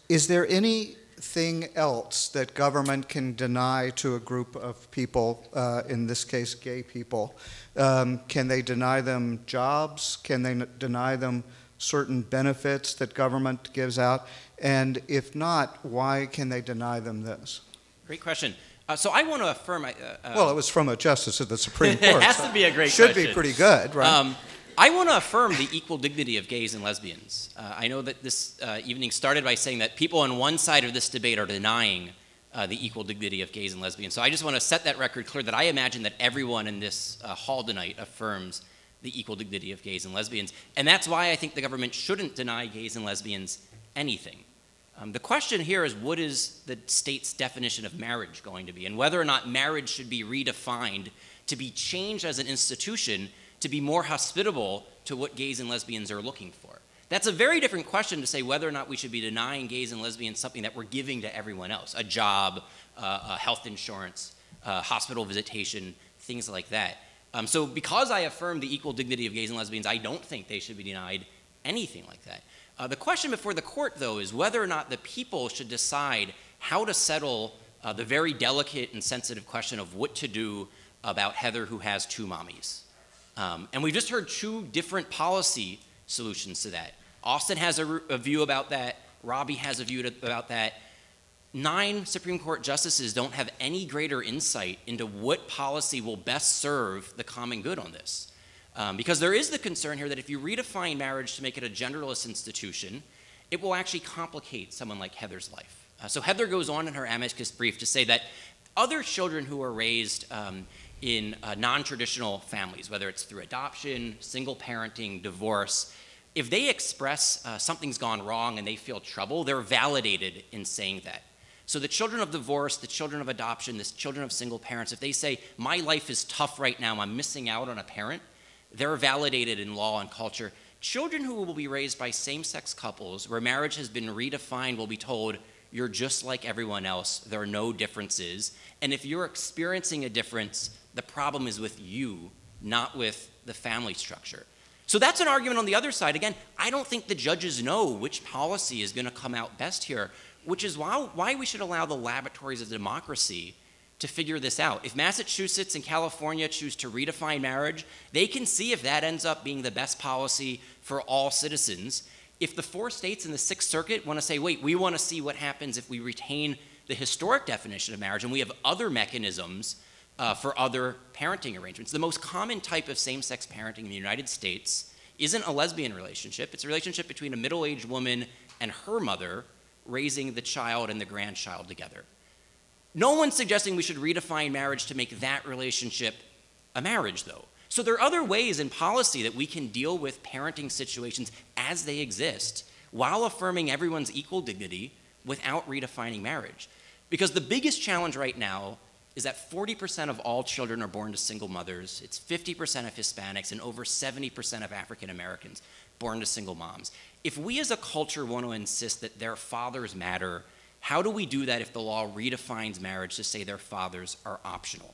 Is there anything else that government can deny to a group of people, in this case gay people? Can they deny them jobs? Can they deny them certain benefits that government gives out? And if not, why can they deny them this? Great question. So I want to affirm... well, it was from a justice of the Supreme Court. It has to be a great question. Should be pretty good, right? I want to affirm the equal dignity of gays and lesbians. I know that this evening started by saying that people on one side of this debate are denying the equal dignity of gays and lesbians. So I just want to set that record clear that I imagine that everyone in this hall tonight affirms the equal dignity of gays and lesbians. And that's why I think the government shouldn't deny gays and lesbians anything. The question here is, what is the state's definition of marriage going to be, and whether or not marriage should be redefined to be changed as an institution to be more hospitable to what gays and lesbians are looking for. That's a very different question to say whether or not we should be denying gays and lesbians something that we're giving to everyone else, a job, health insurance, hospital visitation, things like that. So because I affirm the equal dignity of gays and lesbians, I don't think they should be denied anything like that. The question before the court, though, is whether or not the people should decide how to settle the very delicate and sensitive question of what to do about Heather, who has two mommies. And we've just heard two different policy solutions to that. Austin has a view about that. Robbie has a view about that. 9 Supreme Court justices don't have any greater insight into what policy will best serve the common good on this. Because there is the concern here that if you redefine marriage to make it a genderless institution, it will actually complicate someone like Heather's life. So Heather goes on in her amicus brief to say that other children who are raised in non-traditional families, whether it's through adoption, single parenting, divorce, if they express something's gone wrong and they feel trouble, they're validated in saying that. So the children of divorce, the children of adoption, the children of single parents, if they say, my life is tough right now, I'm missing out on a parent, they're validated in law and culture. Children who will be raised by same-sex couples where marriage has been redefined will be told, you're just like everyone else, there are no differences, and if you're experiencing a difference, the problem is with you, not with the family structure. So that's an argument on the other side. Again, I don't think the judges know which policy is going to come out best here, which is why we should allow the laboratories of democracy to figure this out. If Massachusetts and California choose to redefine marriage, they can see if that ends up being the best policy for all citizens. If the 4 states in the Sixth Circuit want to say, wait, we want to see what happens if we retain the historic definition of marriage and we have other mechanisms for other parenting arrangements. The most common type of same-sex parenting in the United States isn't a lesbian relationship. It's a relationship between a middle-aged woman and her mother raising the child and the grandchild together. No one's suggesting we should redefine marriage to make that relationship a marriage, though. So there are other ways in policy that we can deal with parenting situations as they exist while affirming everyone's equal dignity without redefining marriage. Because the biggest challenge right now is that 40% of all children are born to single mothers, it's 50% of Hispanics, and over 70% of African Americans born to single moms. If we as a culture want to insist that their fathers matter, how do we do that if the law redefines marriage to say their fathers are optional?